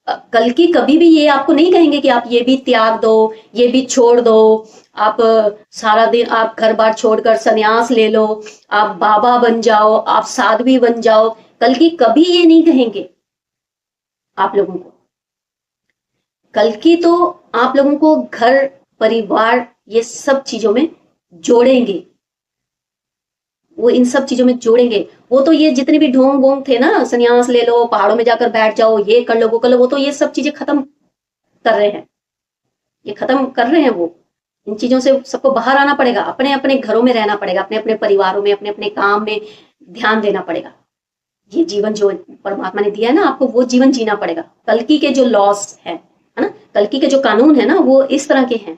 कल्कि कभी भी ये आपको नहीं कहेंगे कि आप ये भी त्याग दो, ये भी छोड़ दो, आप सारा दिन आप घर बार छोड़कर संन्यास ले लो, आप बाबा बन जाओ, आप साध्वी बन जाओ। कल्कि कभी ये नहीं कहेंगे आप लोगों को। कल्कि तो आप लोगों को घर, परिवार, ये सब चीजों में जोड़ेंगे। वो इन सब चीजों में जोड़ेंगे। वो तो ये जितने भी ढोंग बोंग थे ना, संन्यास ले लो, पहाड़ों में जाकर बैठ जाओ, ये कर लो, वो कर लो, वो तो ये सब चीजें खत्म कर रहे हैं। ये खत्म कर रहे हैं वो। इन चीजों से सबको बाहर आना पड़ेगा, अपने अपने घरों में रहना पड़ेगा, अपने अपने परिवारों में, अपने अपने काम में ध्यान देना पड़ेगा। ये जीवन जो परमात्मा ने दिया है ना आपको, वो जीवन जीना पड़ेगा। कल्कि के जो लॉस है ना, कल्कि के जो कानून है ना, वो इस तरह के हैं।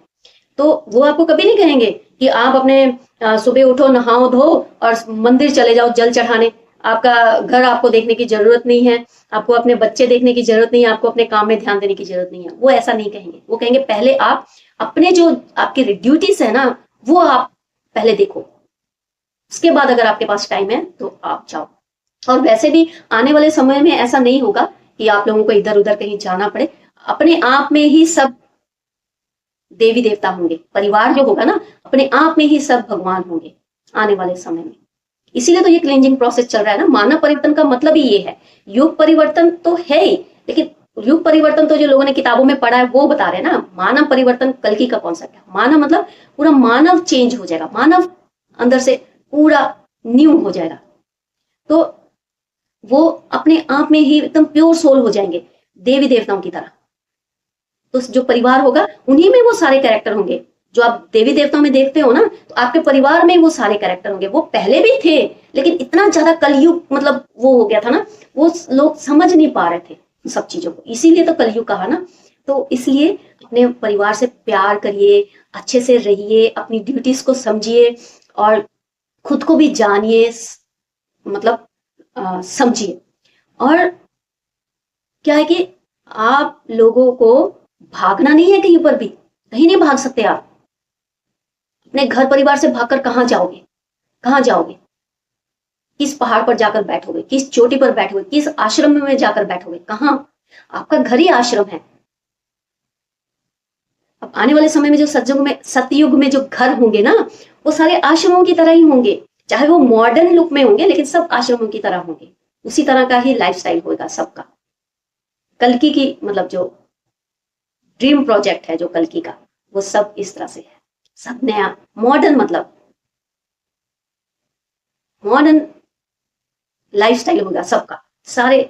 तो वो आपको कभी नहीं कहेंगे कि आप अपने सुबह उठो, नहाओ धो और मंदिर चले जाओ जल चढ़ाने। आपका घर आपको देखने की जरूरत नहीं है, आपको अपने बच्चे देखने की जरूरत नहीं है, आपको अपने काम में ध्यान देने की जरूरत नहीं है। वो ऐसा नहीं कहेंगे। वो कहेंगे पहले आप अपने जो आपकी ड्यूटीज है ना, वो आप पहले देखो, उसके बाद अगर आपके पास टाइम है तो आप जाओ। और वैसे भी आने वाले समय में ऐसा नहीं होगा कि आप लोगों को इधर उधर कहीं जाना पड़े। अपने आप में ही सब देवी देवता होंगे, परिवार जो होगा ना, अपने आप में ही सब भगवान होंगे आने वाले समय में। इसीलिए तो ये क्लेंजिंग प्रोसेस चल रहा है ना। मानव परिवर्तन का मतलब ही ये है। युग परिवर्तन तो है ही, लेकिन युग परिवर्तन तो जो लोगों ने किताबों में पढ़ा है वो बता रहे हैं ना। मानव परिवर्तन कल्कि का कॉन्सेप्ट है। मानव मतलब पूरा मानव चेंज हो जाएगा, मानव अंदर से पूरा न्यू हो जाएगा। तो वो अपने आप में ही एकदम प्योर सोल हो जाएंगे, देवी देवताओं की तरह। तो जो परिवार होगा उन्हीं में वो सारे कैरेक्टर होंगे जो आप देवी देवताओं में देखते हो ना। तो आपके परिवार में वो सारे कैरेक्टर होंगे। वो पहले भी थे, लेकिन इतना ज्यादा कलयुग मतलब वो हो गया था ना, वो लोग समझ नहीं पा रहे थे सब चीजों को, इसीलिए तो कलयुग कहा ना। तो इसलिए अपने परिवार से प्यार करिए, अच्छे से रहिए, अपनी ड्यूटीज को समझिए और खुद को भी जानिए, मतलब समझिए। और क्या है कि आप लोगों को भागना नहीं है कहीं पर भी, कहीं नहीं भाग सकते आप। अपने घर परिवार से भागकर कहां जाओगे, कहां जाओगे? किस पहाड़ पर जाकर बैठोगे, किस चोटी पर बैठोगे, किस आश्रम में जाकर बैठोगे? कहां? आपका घर ही आश्रम है। अब आने वाले समय में जो सतयुग में जो घर होंगे ना, वो सारे आश्रमों की तरह ही होंगे। चाहे वो मॉडर्न लुक में होंगे, लेकिन सब आश्रमों की तरह होंगे। उसी तरह का ही लाइफस्टाइल होगा सबका। कल्कि की मतलब जो ड्रीम प्रोजेक्ट है जो कल्कि का, वो सब इस तरह से है। सब नया मॉडर्न, मतलब मॉडर्न लाइफस्टाइल होगा सबका। सारे